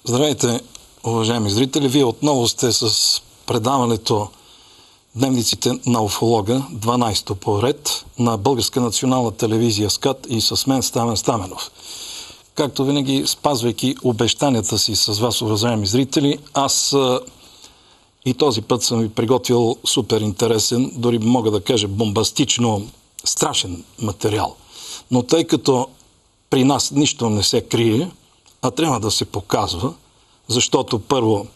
Здравейте, уважаеми зрители! Вие отново сте с предаването Дневниците на уфолога, 12-то поред на Българска национална телевизия СКАТ и с мен Стамен Стаменов. Както винаги, спазвайки обещанията си с вас, уважаеми зрители, аз и този път съм ви приготвил супер интересен, дори мога да кажа бомбастично страшен материал. Но тъй като при нас нищо не се крие, а трябва да се показва, защото първо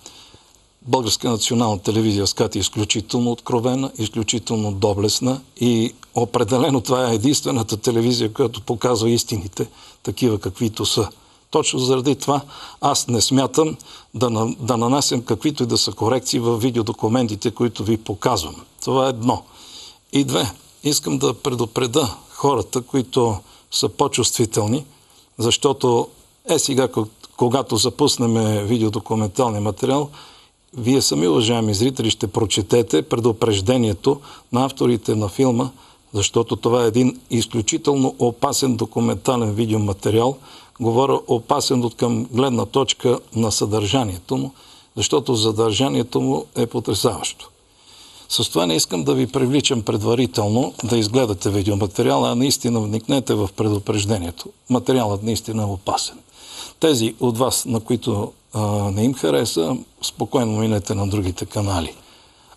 Българска национална телевизия СКАТ е изключително откровена, изключително доблестна и определено това е единствената телевизия, която показва истините, такива каквито са. Точно заради това аз не смятам да нанасям каквито и да са корекции в видеодокументите, които ви показвам. Това е едно. И две, искам да предупредя хората, които са по-чувствителни, защото сега, когато запуснем видеодокументалния материал, вие сами, уважаеми зрители, ще прочетете предупреждението на авторите на филма, защото това е един изключително опасен документален видеоматериал. Говоря опасен от към гледна точка на съдържанието му, защото съдържанието му е потресаващо. С това не искам да ви привличам предварително да изгледате видеоматериала, а наистина вникнете в предупреждението. Материалът наистина е опасен. Тези от вас, на които не им хареса, спокойно минете на другите канали.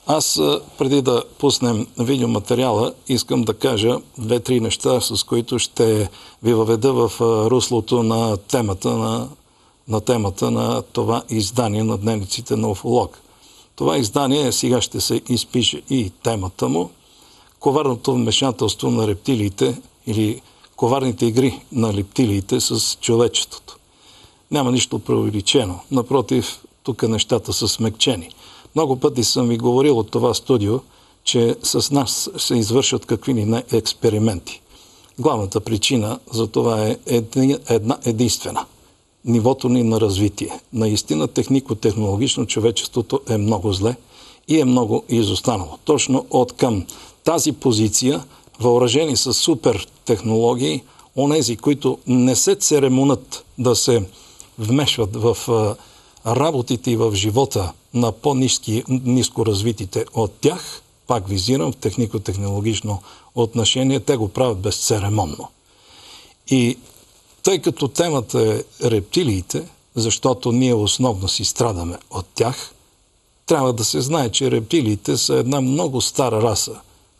Аз, преди да пуснем видеоматериала, искам да кажа две-три неща, с които ще ви въведа в руслото на темата на това издание на Дневниците на уфолог. Това издание сега ще се изпише и темата му. Коварното вмешателство на рептилиите или коварните игри на рептилиите с човечеството. Няма нищо преувеличено. Напротив, тук нещата са смекчени. Много пъти съм ви говорил от това студио, че с нас се извършват какви ни не експерименти. Главната причина за това е една единствена. Нивото ни на развитие. Наистина, технико-технологично човечеството е много зле и е много изостанало. Точно от към тази позиция, въоръжени с супер технологии, онези, които не се церемонят да се вмешват в работите и в живота на по-ниско развитите от тях, пак визирам в технико-технологично отношение, те го правят безцеремонно. И тъй като темата е рептилиите, защото ние основно си страдаме от тях, трябва да се знае, че рептилиите са една много стара раса.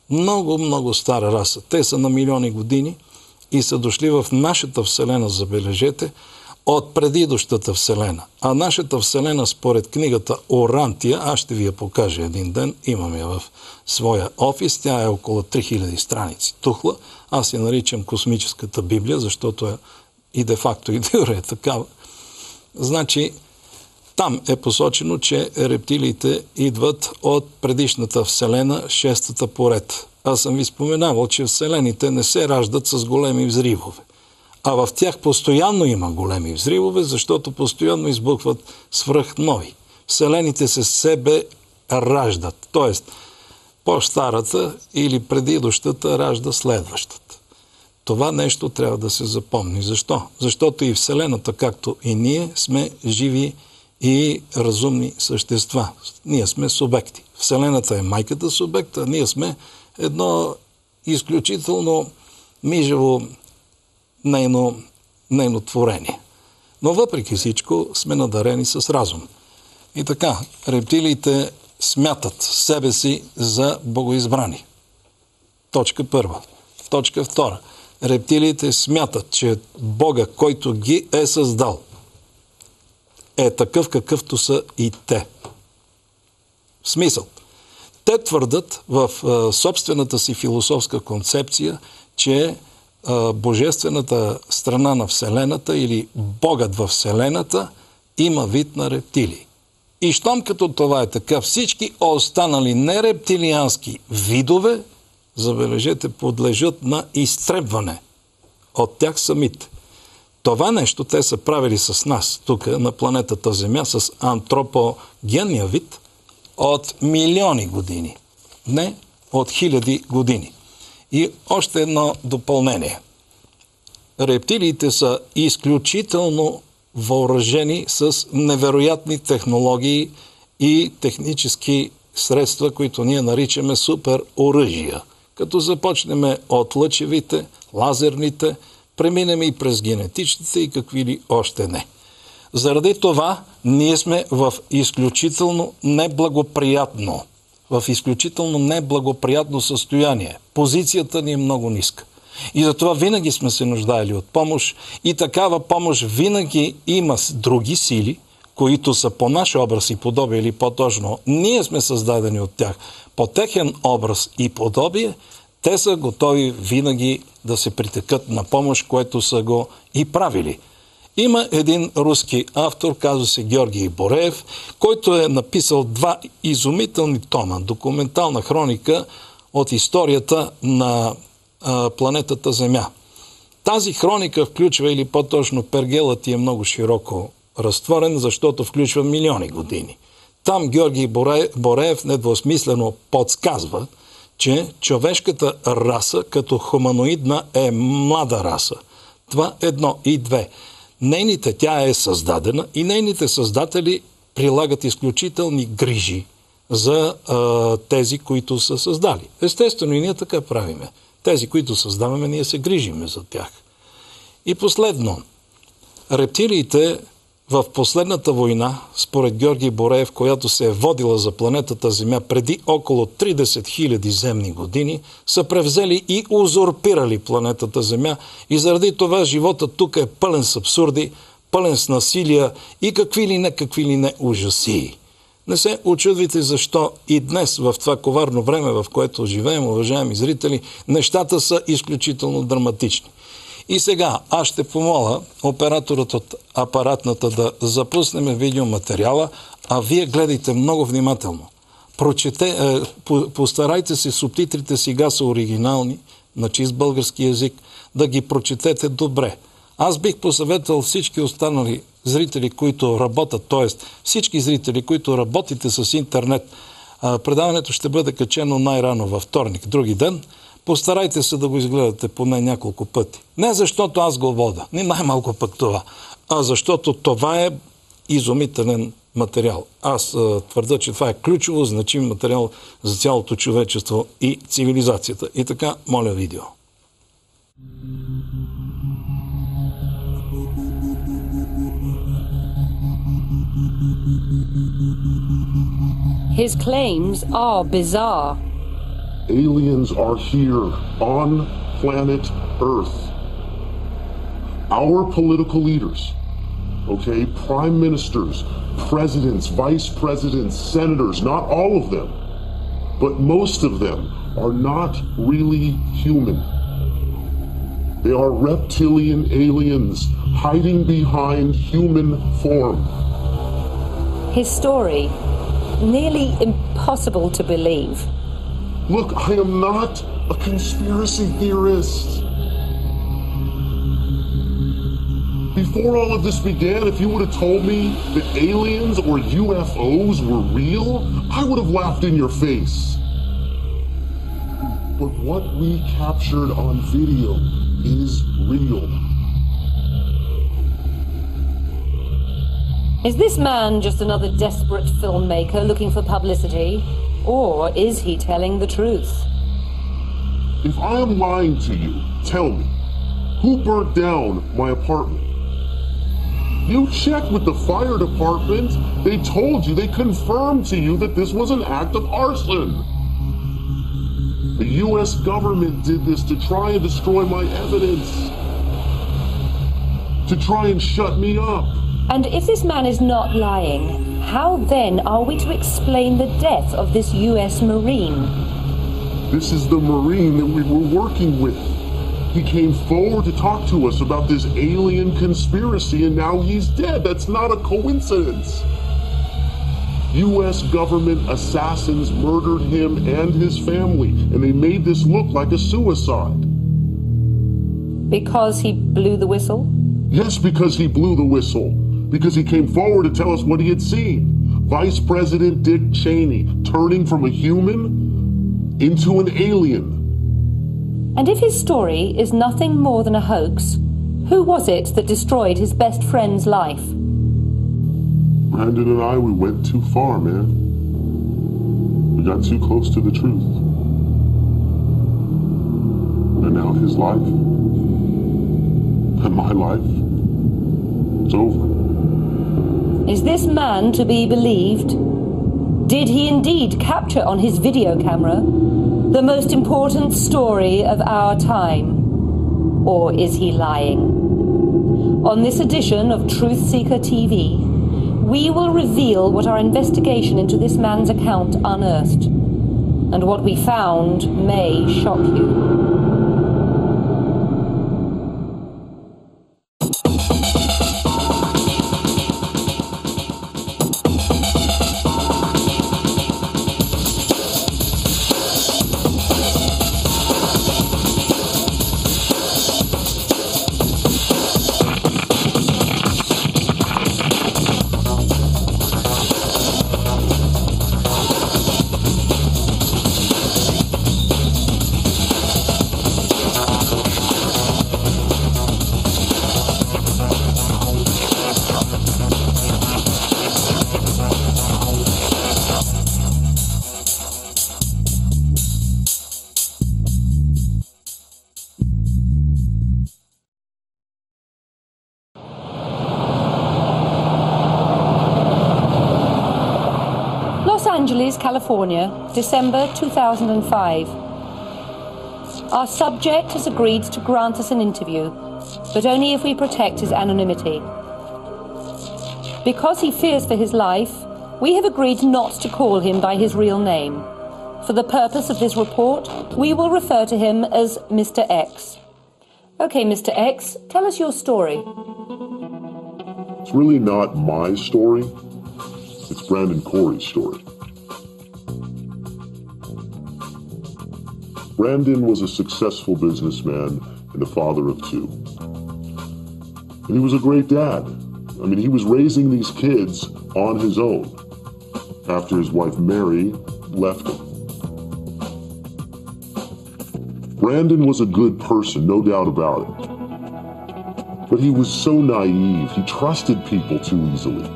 Много стара раса. Те са на милиони години и са дошли в нашата Вселена, забележете, от предидущата Вселена. А нашата Вселена, според книгата Орантия, аз ще ви я покажа един ден, имам я в своя офис, тя е около 3000 страници тухла. Аз я наричам космическата Библия, защото е и де-факто и де-юре е такава. Значи, там е посочено, че рептилиите идват от предишната Вселена, шестата поред. Аз съм ви споменавал, че Вселените не се раждат с големи взривове. А в тях постоянно има големи взривове, защото постоянно избухват свръхнови. Вселените се себе раждат. Тоест, по-старата или предидущата ражда следващата. Това нещо трябва да се запомни. Защо? Защото и Вселената, както и ние, сме живи и разумни същества. Ние сме субекти. Вселената е майката субект, а ние сме едно изключително мижево нейно творение. Но въпреки всичко сме надарени с разум. И така, рептилиите смятат себе си за богоизбрани. Точка първа. Точка втора. Рептилиите смятат, че Бога, който ги е създал, е такъв какъвто са и те. В смисъл. Те твърдат в собствената си философска концепция, че божествената страна на Вселената или Богът във Вселената има вид на рептилии. И щом като това е така, всички останали нерептилиански видове, забележете, подлежат на изтребване от тях самите. Това нещо те са правили с нас, тук на планетата Земя, с антропогенния вид от милиони години, не от хиляди години. И още едно допълнение. Рептилиите са изключително въоръжени с невероятни технологии и технически средства, които ние наричаме супер оръжия. Като започнем от лъчевите, лазерните, преминем и през генетичните и какви ли още не. Заради това ние сме в изключително неблагоприятно състояние. Позицията ни е много ниска. И затова винаги сме се нуждаели от помощ и такава помощ винаги има други сили, които са по наш образ и подобие, или по-точно ние сме създадени от тях по техен образ и подобие, те са готови винаги да се притекат на помощ, което са го и правили. Има един руски автор, казва се Георги Бореев, който е написал 2 изумителни тома, документална хроника от историята на планетата Земя. Тази хроника включва, или по-точно пергелът е много широко разтворен, защото включва милиони години. Там Георги Бореев недвусмислено подсказва, че човешката раса като хуманоидна е млада раса. Това едно и две. Тя е създадена и нейните създатели прилагат изключителни грижи за тези, които са създали. Естествено и ние така правиме. Тези, които създаваме, ние се грижиме за тях. И последно, рептилиите в последната война, според Георги Бореев, която се е водила за планетата Земя преди около 30 000 земни години, са превзели и узурпирали планетата Земя и заради това живота тук е пълен с абсурди, пълен с насилие и какви ли не ужаси. Не се очудвайте защо и днес, в това коварно време, в което живеем, уважаеми зрители, нещата са изключително драматични. И сега аз ще помоля операторът от апаратната да запуснем видеоматериала, а вие гледайте много внимателно. Постарайте се, субтитрите сега са оригинални, на чист български език, да ги прочетете добре. Аз бих посъветвал всички останали зрители, които работят, т.е. всички зрители, които работите с интернет, предаването ще бъде качено най-рано във вторник, други ден. Постарайте се да го изгледате поне няколко пъти. Не защото аз го вода, не най-малко пък това, а защото това е изумителен материал. Аз твърда, че това е ключово значим материал за цялото човечество и цивилизацията. И така, моля видео. His claims are bizarre. Aliens are here on planet Earth. Our political leaders, okay, prime ministers, presidents, vice presidents, senators, not all of them, but most of them are not really human. They are reptilian aliens hiding behind human form. His story, nearly impossible to believe. Look, I am not a conspiracy theorist. Before all of this began, if you would have told me that aliens or UFOs were real, I would have laughed in your face. But what we captured on video is real. Is this man just another desperate filmmaker looking for publicity? Or is he telling the truth? If I am lying to you, tell me, who burnt down my apartment? You checked with the fire department. They told you, they confirmed to you that this was an act of arson. The U.S. government did this to try and destroy my evidence, to try and shut me up. And if this man is not lying, how then are we to explain the death of this U.S. Marine? This is the Marine that we were working with. He came forward to talk to us about this alien conspiracy, and now he's dead. That's not a coincidence. U.S. government assassins murdered him and his family, and they made this look like a suicide. Because he blew the whistle? Yes, because he blew the whistle. Because he came forward to tell us what he had seen. Vice President Dick Cheney turning from a human into an alien. And if his story is nothing more than a hoax, who was it that destroyed his best friend's life? Brandon and I, we went too far, man. We got too close to the truth. And now his life, and my life, it's over. Is this man to be believed? Did he indeed capture on his video camera the most important story of our time? Or is he lying? On this edition of Truth Seeker TV, we will reveal what our investigation into this man's account unearthed, and what we found may shock you. California, December 2005. Our subject has agreed to grant us an interview, but only if we protect his anonymity. Because he fears for his life, we have agreed not to call him by his real name. For the purpose of this report, we will refer to him as Mr. X. Okay, Mr. X, tell us your story. It's really not my story. It's Brandon Corey's story. Brandon was a successful businessman and a father of two. And he was a great dad. I mean, he was raising these kids on his own after his wife Mary left him. Brandon was a good person, no doubt about it. But he was so naive, he trusted people too easily.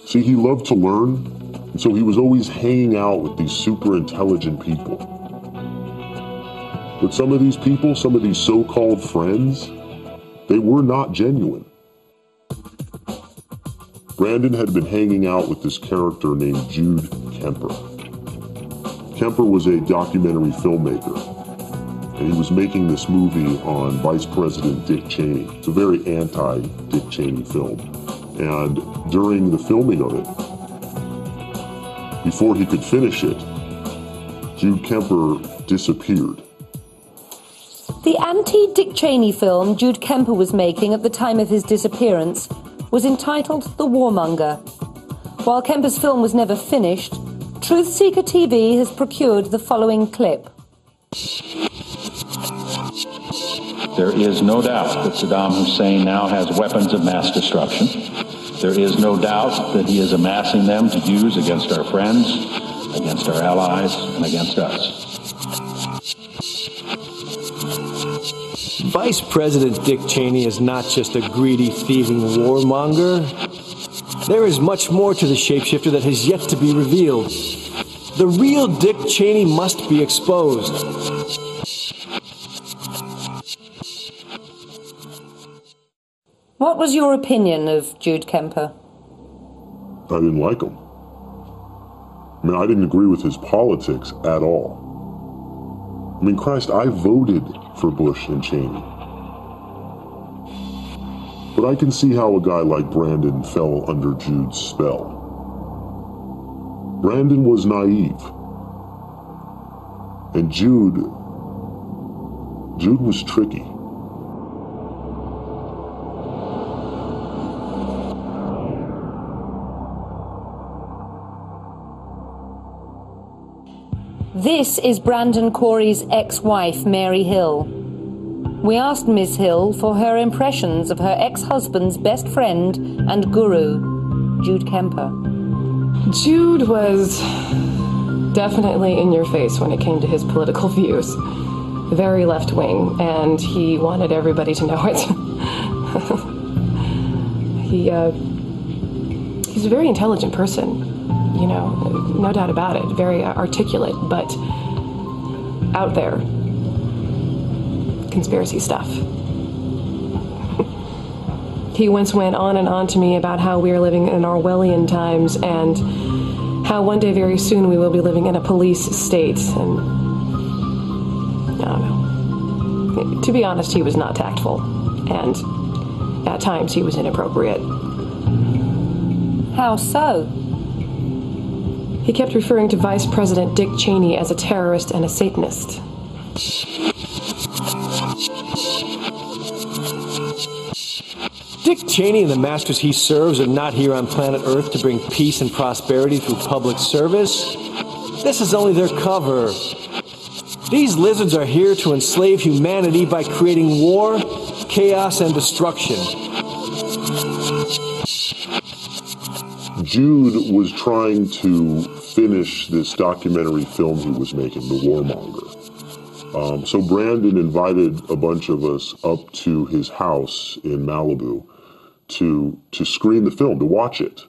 See, he loved to learn, and so he was always hanging out with these super intelligent people. But some of these people, some of these so-called friends, they were not genuine. Brandon had been hanging out with this character named Jude Kemper. Kemper was a documentary filmmaker, and he was making this movie on Vice President Dick Cheney. It's a very anti-Dick Cheney film. And during the filming of it, before he could finish it, Jude Kemper disappeared. The anti-Dick Cheney film Jude Kemper was making at the time of his disappearance was entitled The Warmonger. While Kemper's film was never finished, Truth Seeker TV has procured the following clip. There is no doubt that Saddam Hussein now has weapons of mass destruction. There is no doubt that he is amassing them to use against our friends, against our allies, and against us. Vice President Dick Cheney is not just a greedy, thieving warmonger. There is much more to the shapeshifter that has yet to be revealed. The real Dick Cheney must be exposed. What was your opinion of Jude Kemper? I didn't like him. I mean, I didn't agree with his politics at all. I mean, Christ, I voted for Bush and Cheney. But I can see how a guy like Brandon fell under Jude's spell. Brandon was naive. And Jude was tricky. This is Brandon Corey's ex-wife, Mary Hill. We asked Miss Hill for her impressions of her ex-husband's best friend and guru, Jude Kemper. Jude was definitely in your face when it came to his political views. Very left-wing, and he wanted everybody to know it. He's a very intelligent person, you know, no doubt about it. Very articulate, but out there. Conspiracy stuff. He once went on and on to me about how we are living in Orwellian times and how one day very soon we will be living in a police state. And I don't know. To be honest, he was not tactful. And at times he was inappropriate. How so? He kept referring to Vice President Dick Cheney as a terrorist and a Satanist. Dick Cheney and the masters he serves are not here on planet Earth to bring peace and prosperity through public service. This is only their cover. These lizards are here to enslave humanity by creating war, chaos, and destruction. Jude was trying to finish this documentary film he was making, The Warmonger. So Brandon invited a bunch of us up to his house in Malibu to screen the film, to watch it.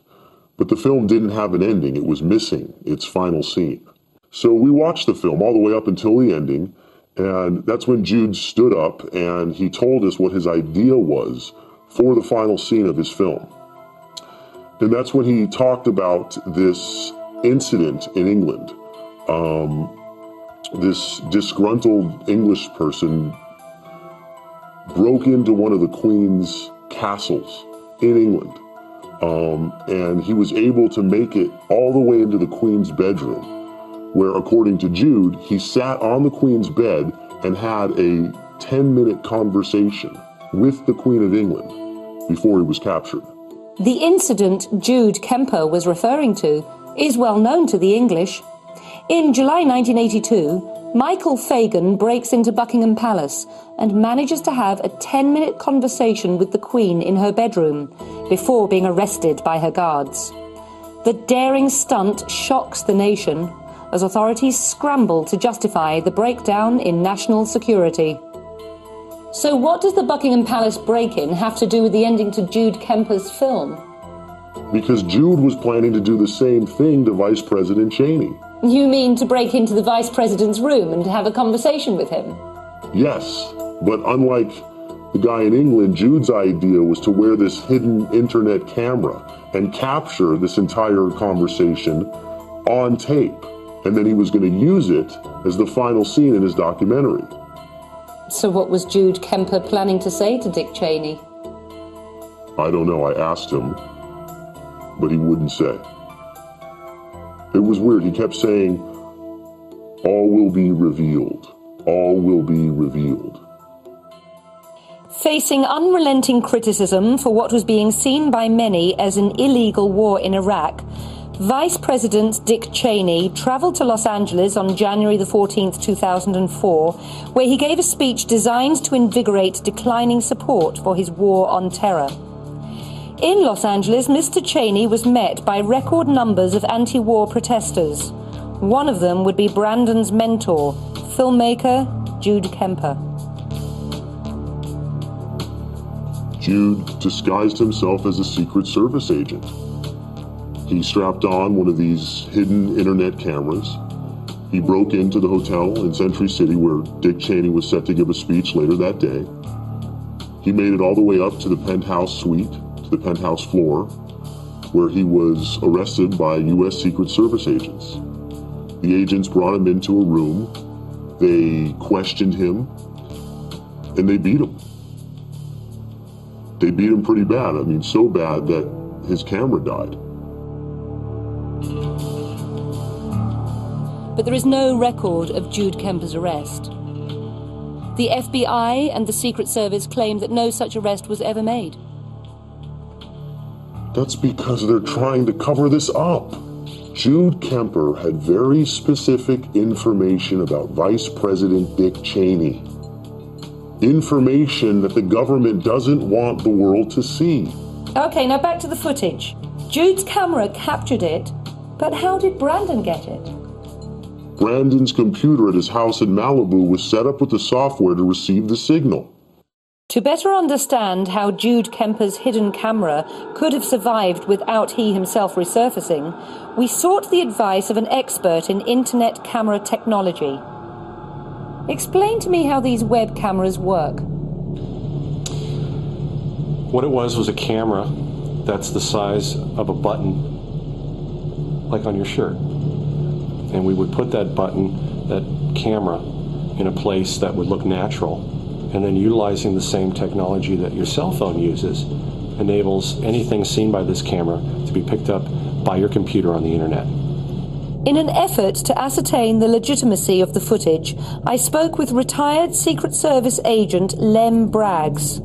But the film didn't have an ending. It was missing its final scene. So we watched the film all the way up until the ending, and that's when Jude stood up and he told us what his idea was for the final scene of his film. And that's when he talked about this incident in England. This disgruntled English person broke into one of the Queen's castles in England. And he was able to make it all the way into the Queen's bedroom, where, according to Jude, he sat on the Queen's bed and had a 10-minute conversation with the Queen of England before he was captured. The incident Jude Kemper was referring to is well known to the English. In July 1982, Michael Fagan breaks into Buckingham Palace and manages to have a 10-minute conversation with the Queen in her bedroom before being arrested by her guards. The daring stunt shocks the nation as authorities scramble to justify the breakdown in national security. So what does the Buckingham Palace break-in have to do with the ending to Jude Kemper's film? Because Jude was planning to do the same thing to Vice President Cheney. You mean to break into the Vice President's room and have a conversation with him? Yes, but unlike the guy in England, Jude's idea was to wear this hidden internet camera and capture this entire conversation on tape. And then he was going to use it as the final scene in his documentary. So what was Jude Kemper planning to say to Dick Cheney? I don't know. I asked him, but he wouldn't say. It was weird. He kept saying, all will be revealed. All will be revealed. Facing unrelenting criticism for what was being seen by many as an illegal war in Iraq, Vice President Dick Cheney travelled to Los Angeles on January the 14th, 2004, where he gave a speech designed to invigorate declining support for his war on terror. In Los Angeles, Mr. Cheney was met by record numbers of anti-war protesters. One of them would be Brandon's mentor, filmmaker Jude Kemper. Jude disguised himself as a Secret Service agent. He strapped on one of these hidden internet cameras. He broke into the hotel in Century City where Dick Cheney was set to give a speech later that day. He made it all the way up to the penthouse suite, to the penthouse floor, where he was arrested by U.S. Secret Service agents. The agents brought him into a room, they questioned him, and they beat him. They beat him pretty bad. I mean, so bad that his camera died. But there is no record of Jude Kemper's arrest. The FBI and the Secret Service claim that no such arrest was ever made. That's because they're trying to cover this up. Jude Kemper had very specific information about Vice President Dick Cheney. Information that the government doesn't want the world to see. Okay, now back to the footage. Jude's camera captured it, but how did Brandon get it? Brandon's computer at his house in Malibu was set up with the software to receive the signal. To better understand how Jude Kemper's hidden camera could have survived without he himself resurfacing, we sought the advice of an expert in internet camera technology. Explain to me how these web cameras work. What it was a camera that's the size of a button, like on your shirt. And we would put that button, that camera, in a place that would look natural. And then utilizing the same technology that your cell phone uses enables anything seen by this camera to be picked up by your computer on the internet. In an effort to ascertain the legitimacy of the footage, I spoke with retired Secret Service agent Lem Braggs.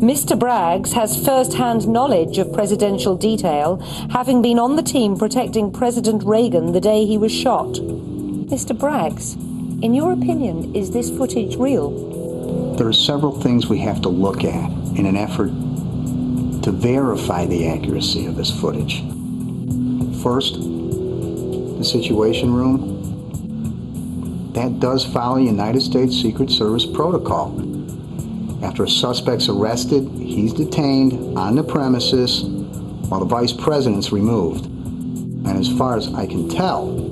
Mr. Braggs has first-hand knowledge of presidential detail, having been on the team protecting President Reagan the day he was shot. Mr. Braggs, in your opinion, is this footage real? There are several things we have to look at in an effort to verify the accuracy of this footage. First, the Situation Room. That does follow United States Secret Service protocol. After a suspect's arrested, he's detained on the premises while the Vice President's removed. And as far as I can tell,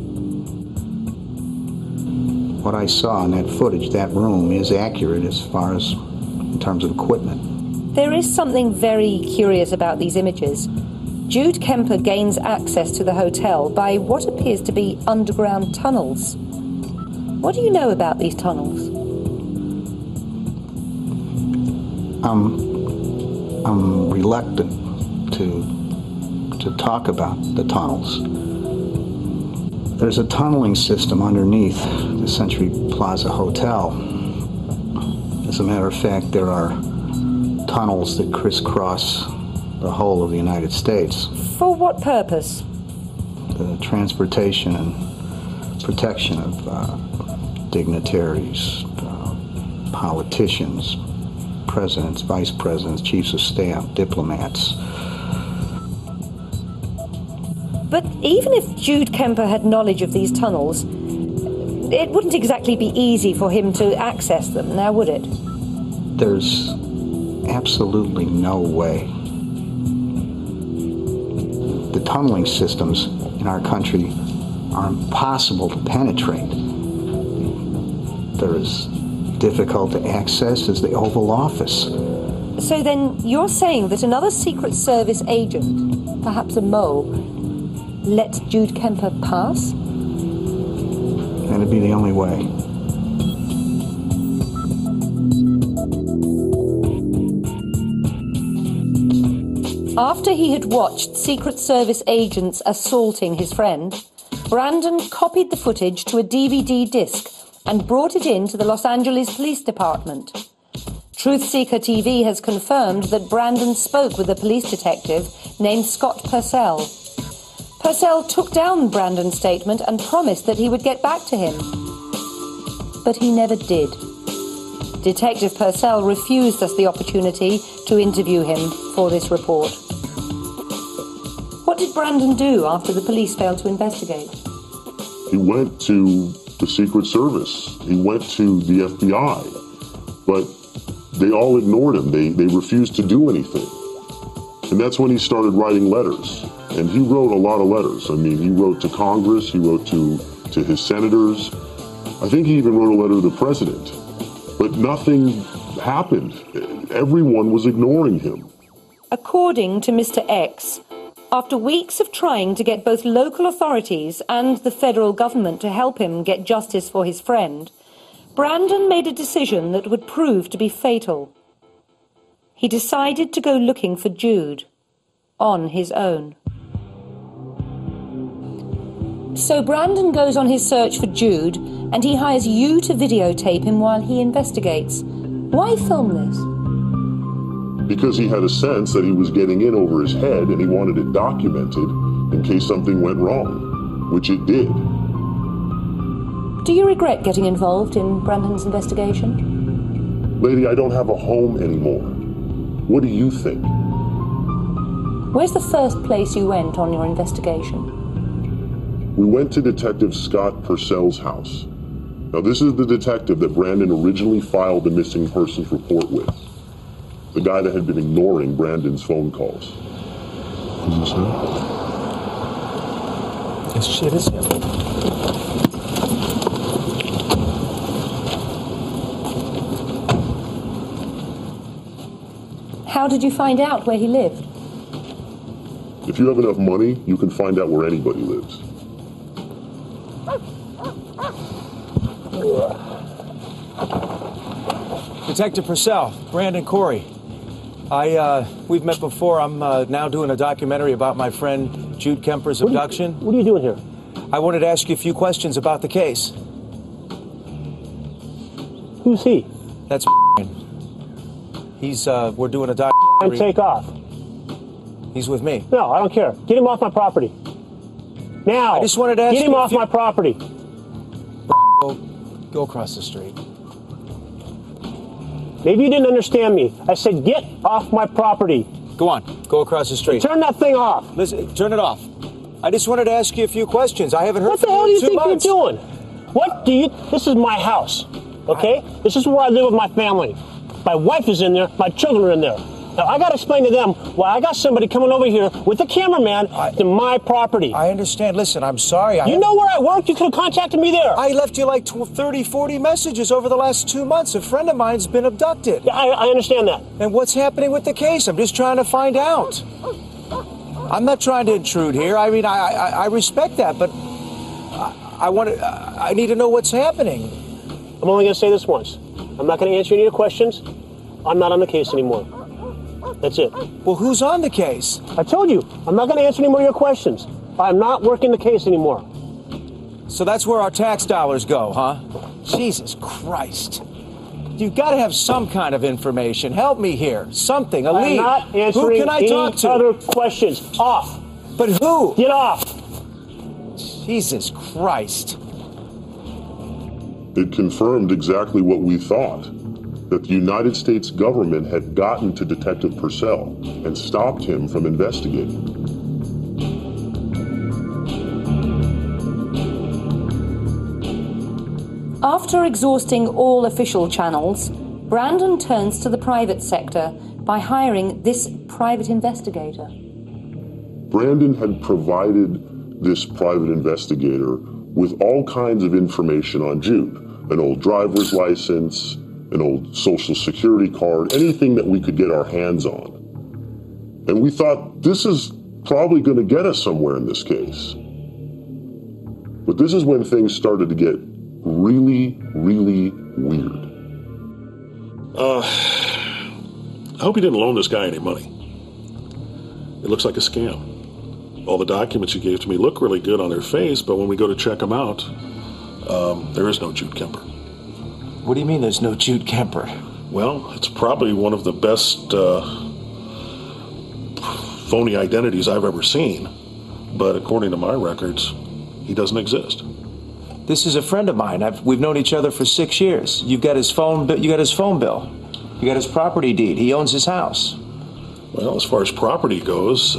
what I saw in that footage, that room, is accurate as far as in terms of equipment. There is something very curious about these images. Jude Kemper gains access to the hotel by what appears to be underground tunnels. What do you know about these tunnels? I'm reluctant to talk about the tunnels. There's a tunneling system underneath the Century Plaza Hotel. As a matter of fact, there are tunnels that crisscross the whole of the United States. For what purpose? The transportation and protection of dignitaries, politicians, presidents, vice presidents, chiefs of staff, diplomats. But even if Jude Kemper had knowledge of these tunnels, it wouldn't exactly be easy for him to access them, now would it? There's absolutely no way. The tunneling systems in our country are impossible to penetrate. They're as difficult to access as the Oval Office. So then you're saying that another Secret Service agent, perhaps a mole, let Jude Kemper pass? That'd be the only way. After he had watched Secret Service agents assaulting his friend, Brandon copied the footage to a DVD disc and brought it in to the Los Angeles Police Department. Truthseeker TV has confirmed that Brandon spoke with a police detective named Scott Purcell. Purcell took down Brandon's statement and promised that he would get back to him. But he never did. Detective Purcell refused us the opportunity to interview him for this report. What did Brandon do after the police failed to investigate? He went to the Secret Service. He went to the FBI. But they all ignored him. They refused to do anything. And that's when he started writing letters. And he wrote a lot of letters. I mean, he wrote to Congress, he wrote to his senators. I think he even wrote a letter to the president. But nothing happened. Everyone was ignoring him. According to Mr. X, after weeks of trying to get both local authorities and the federal government to help him get justice for his friend, Brandon made a decision that would prove to be fatal. He decided to go looking for Jude on his own. So Brandon goes on his search for Jude, and he hires you to videotape him while he investigates. Why film this? Because he had a sense that he was getting in over his head and he wanted it documented in case something went wrong, which it did. Do you regret getting involved in Brandon's investigation? Lady, I don't have a home anymore. What do you think? Where's the first place you went on your investigation? We went to Detective Scott Purcell's house. Now, this is the detective that Brandon originally filed the missing persons report with. the guy that had been ignoring Brandon's phone calls. This shit is him. How did you find out where he lived? If you have enough money, you can find out where anybody lives. Detective Purcell, Brandon Corey. We've met before. I'm now doing a documentary about my friend Jude Kemper's abduction. What are you doing here? I wanted to ask you a few questions about the case. Who's he? That's He's, we're doing a documentary. And take off. He's with me. No, I don't care. Get him off my property. Now. I just wanted to ask Get him off my property. Go across the street. Maybe you didn't understand me. I said get off my property. Go on. Go across the street. Turn that thing off. Listen, turn it off. I just wanted to ask you a few questions. I haven't heard What the from hell do you you in 2 think months. you're doing? What do you... This is my house, okay? This is where I live with my family. My wife is in there. My children are in there. Now, I got to explain to them why I got somebody coming over here with a cameraman to my property. I understand. Listen, I'm sorry. You know where I work? You could have contacted me there. I left you like 30, 40 messages over the last 2 months. A friend of mine's been abducted. Yeah, I understand that. And what's happening with the case? I'm just trying to find out. I'm not trying to intrude here. I mean, I respect that, but I need to know what's happening. I'm only going to say this once. I'm not going to answer any of your questions. I'm not on the case anymore. That's it. Well, who's on the case? I told you, I'm not going to answer any more of your questions. I'm not working the case anymore. So that's where our tax dollars go, huh? Jesus Christ. You've got to have some kind of information. Help me here. Something, a lead. I'm not answering who can I any talk to? other questions. Off. But who? Get off. Jesus Christ. It confirmed exactly what we thought, that the United States government had gotten to Detective Purcell and stopped him from investigating. After exhausting all official channels, Brandon turns to the private sector by hiring this private investigator. Brandon had provided this private investigator with all kinds of information on Jude, an old driver's license, an old social security card, anything that we could get our hands on. And we thought, this is probably going to get us somewhere in this case. But this is when things started to get really, really weird. I hope you didn't loan this guy any money. It looks like a scam. All the documents you gave to me look really good on their face, but when we go to check them out, there is no Jude Kemper. What do you mean there's no Jude Kemper? Well, it's probably one of the best phony identities I've ever seen, but according to my records, he doesn't exist. This is a friend of mine. We've known each other for 6 years. You got his phone bill. You got his property deed. He owns his house. Well, as far as property goes,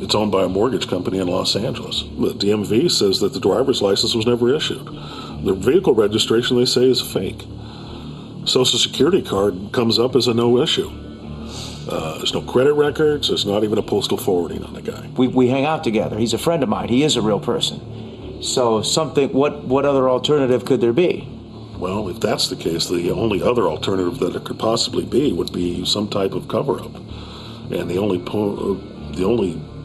it's owned by a mortgage company in Los Angeles. The DMV says that the driver's license was never issued. The vehicle registration, they say, is fake. Social Security card comes up as a no issue. There's no credit records. There's not even a postal forwarding on the guy. We hang out together. He's a friend of mine. He is a real person. So what other alternative could there be? Well, if that's the case, the only other alternative that it could possibly be would be some type of cover-up. And the only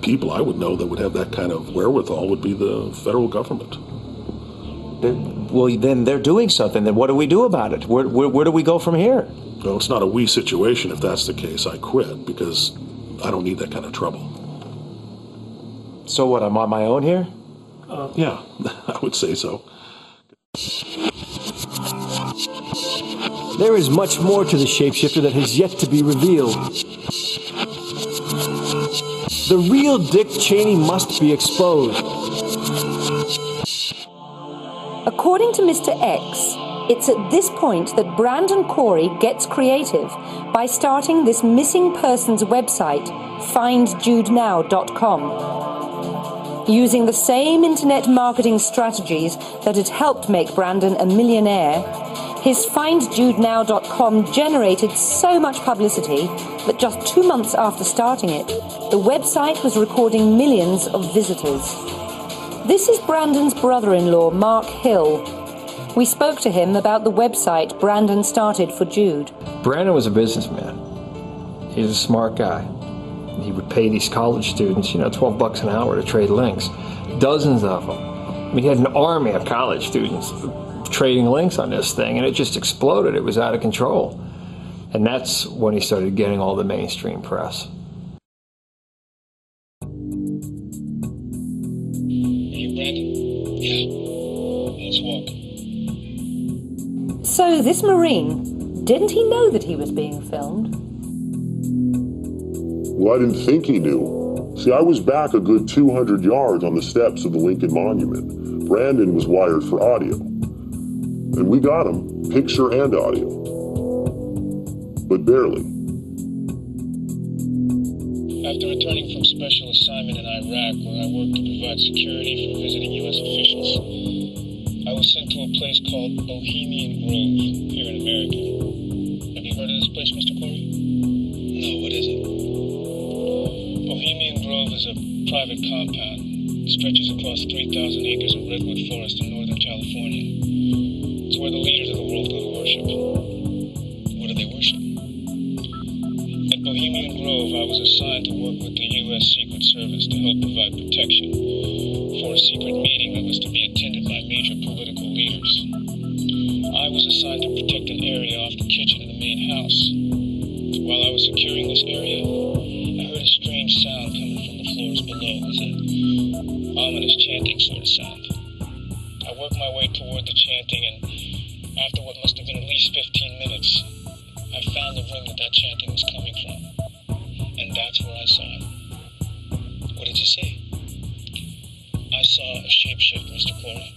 people I would know that would have that kind of wherewithal would be the federal government. Well, then they're doing something. Then what do we do about it? Where do we go from here? Well, it's not a we situation if that's the case. I quit because I don't need that kind of trouble. So what, I'm on my own here? Yeah, I would say so. There is much more to the shapeshifter that has yet to be revealed. The real Dick Cheney must be exposed. According to Mr. X, it's at this point that Brandon Corey gets creative by starting this missing persons website, findjudenow.com. Using the same internet marketing strategies that had helped make Brandon a millionaire, His FindJudeNow.com generated so much publicity that just 2 months after starting it, the website was recording millions of visitors. This is Brandon's brother-in-law, Mark Hill. We spoke to him about the website Brandon started for Jude. Brandon was a businessman. He was a smart guy. He would pay these college students, $12 an hour to trade links. Dozens of them. I mean, he had an army of college students trading links on this thing, and it just exploded. It was out of control. And that's when he started getting all the mainstream press. Hey, Brandon? Yeah. Let's walk. So this Marine, didn't he know that he was being filmed? Well, I didn't think he knew. See, I was back a good 200 yards on the steps of the Lincoln Monument. Brandon was wired for audio. And we got him, picture and audio. But barely. After returning from special assignment in Iraq, where I worked to provide security for visiting U.S. officials, I was sent to a place called Bohemian Grove, here in America. Have you heard of this place, Mr. Corey? No, what is it? Bohemian Grove is a private compound. It stretches across 3,000 acres of redwood forest in Northern California. It's where the leaders of the world go to worship. What do they worship? At Bohemian Grove, I was assigned to work with the U.S. Secret Service to help provide protection for a secret meeting that was to be attended by major political leaders. I was assigned to protect an area off the kitchen in the main house. While I was securing this area, I heard a strange sound coming from the floors below. It was an ominous chanting sort of sound. I worked my way toward the chanting, and after what must have been at least 15 minutes, I found the room that chanting was coming from. And that's where I saw it. What did you see? I saw a shapeshift, Mr. Corey.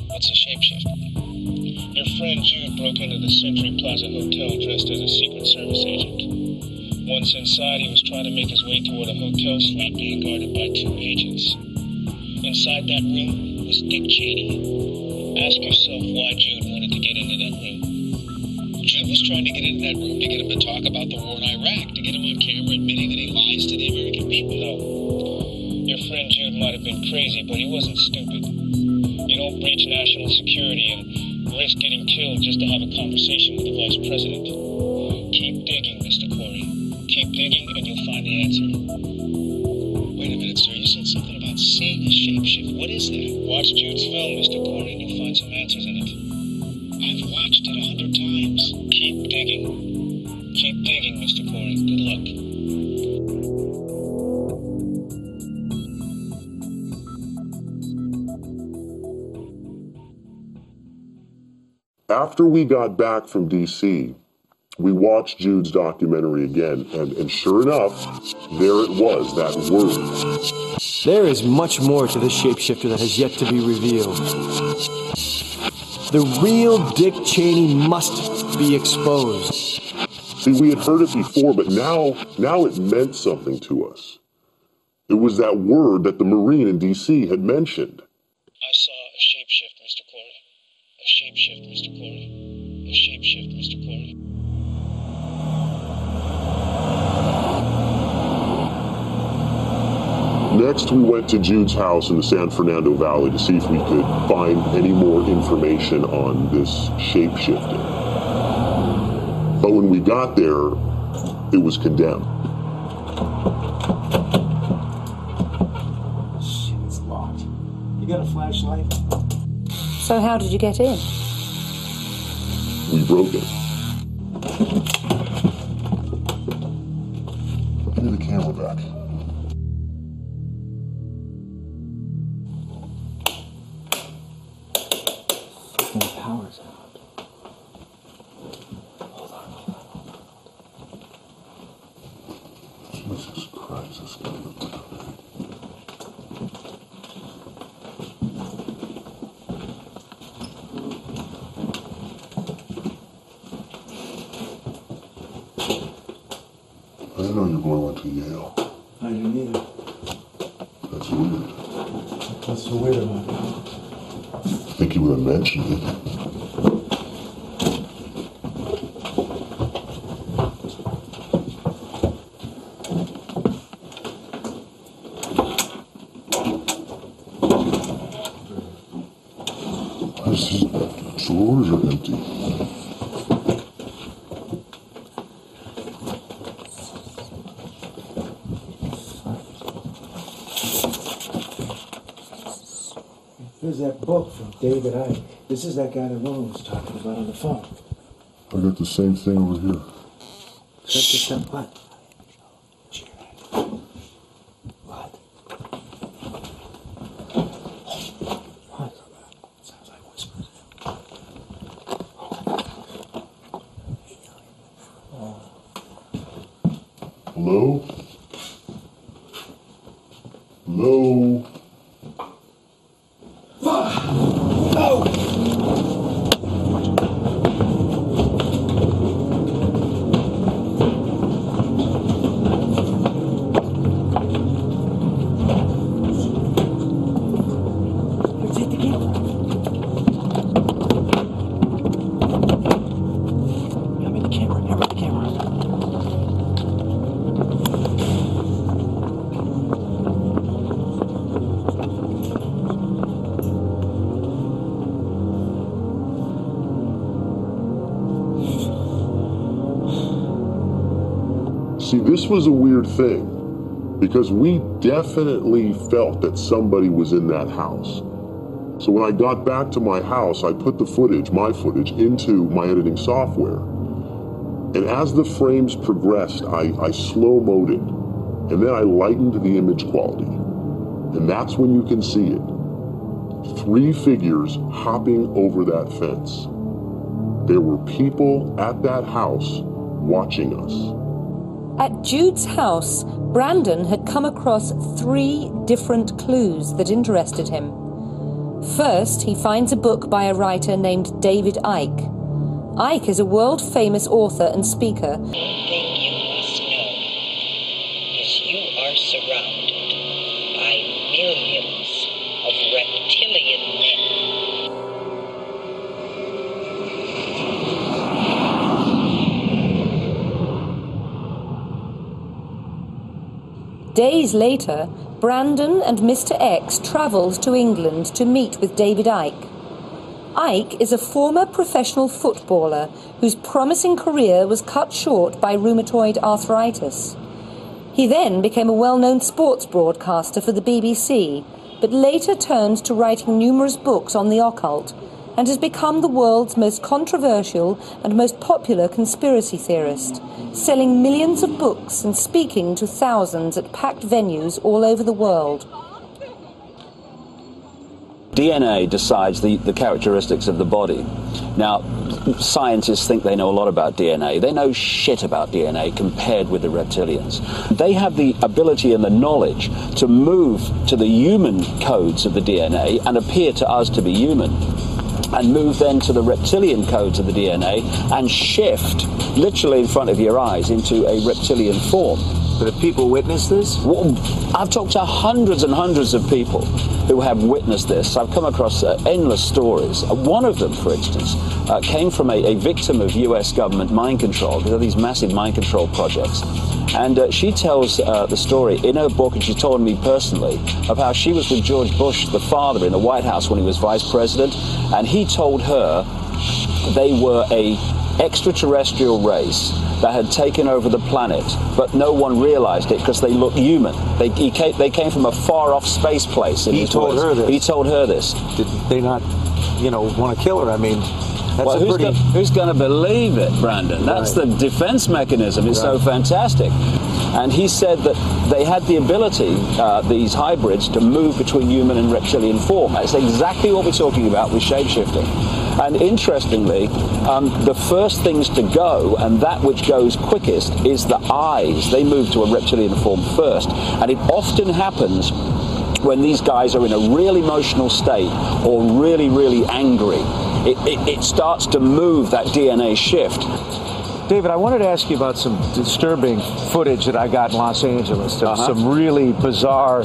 What's a shapeshift? Your friend Jude broke into the Century Plaza Hotel dressed as a Secret Service agent. Once inside, he was trying to make his way toward a hotel suite being guarded by 2 agents. Inside that room was Dick Cheney. Ask yourself why Jude wanted to get into that room. Jude was trying to get into that room to get him to talk about the war in Iraq, to get him on camera admitting that he lies to the American people. No. Your friend Jude might have been crazy, but he wasn't stupid. You don't breach national security and risk getting killed just to have a conversation with the vice president. Keep digging, Mr. Corey. Keep digging and you'll find the answer. Wait a minute, sir. You said something about seeing a shapeshift. What is that? Watch Jude's film, Mr. Corey, and you'll find some answers in it. I've watched it 100 times. Keep digging. Keep digging, Mr. Corey. Good luck. After we got back from D.C., we watched Jude's documentary again, and sure enough, there it was, that word. There is much more to this shapeshifter that has yet to be revealed. The real Dick Cheney must be exposed. See, we had heard it before, but now it meant something to us. It was that word that the Marine in D.C. had mentioned. I saw a shapeshift, Mr. Corey. A shapeshift, Mr. Corey. A shapeshift, Mr. Corey. Next, we went to Jude's house in the San Fernando Valley to see if we could find any more information on this shape-shifting. But when we got there, it was condemned. Shit, it's locked. You got a flashlight? So how did you get in? We broke it. Give me the camera back. The power's out. Hold on. Jesus Christ, this guy. I didn't know you were going to Yale. I didn't either. That's weird. What's so weird about it? I think you would have mentioned it. drawers are empty. There's that book from David Icke. This is that guy that Ron was talking about on the phone. I got the same thing over here. Shh. What? What? What? Sounds like whispers. Hello? Hello? See, this was a weird thing, because we definitely felt that somebody was in that house. So when I got back to my house, I put the footage, my footage, into my editing software. And as the frames progressed, I slow-moed it, and then I lightened the image quality. And that's when you can see it. 3 figures hopping over that fence. There were people at that house watching us. At Jude's house, Brandon had come across 3 different clues that interested him. First, he finds a book by a writer named David Icke. Icke is a world-famous author and speaker. One thing you must know is you are surrounded by millions of reptilian men. Days later, Brandon and Mr. X travelled to England to meet with David Icke. Icke is a former professional footballer whose promising career was cut short by rheumatoid arthritis. He then became a well-known sports broadcaster for the BBC, but later turned to writing numerous books on the occult, and has become the world's most controversial and most popular conspiracy theorist, selling millions of books and speaking to thousands at packed venues all over the world. DNA decides the characteristics of the body. Now, scientists think they know a lot about DNA. They know shit about DNA compared with the reptilians. They have the ability and the knowledge to move to the human codes of the DNA and appear to us to be human, and move then to the reptilian codes of the DNA and shift, literally in front of your eyes, into a reptilian form. But have people witnessed this? Well, I've talked to hundreds and hundreds of people who have witnessed this. I've come across endless stories. One of them, for instance, came from a victim of US government mind control. There are these massive mind control projects. And she tells the story in her book, and she told me personally, of how she was with George Bush, the father, in the White House when he was vice president, and he told her they were a extraterrestrial race that had taken over the planet, but no one realized it because they looked human. They came from a far-off space place. He told her this? He told her this. Did they not, want to kill her? I mean, that's well, who's going to believe it, Brandon? That's the defense mechanism. It's so fantastic. And he said that they had the ability, these hybrids, to move between human and reptilian form. That's exactly what we're talking about with shapeshifting. And interestingly, the first things to go, and that which goes quickest, is the eyes. They move to a reptilian form first. And it often happens when these guys are in a real emotional state or really, really angry. It starts to move that DNA shift. David, I wanted to ask you about some disturbing footage that I got in Los Angeles. Some really bizarre.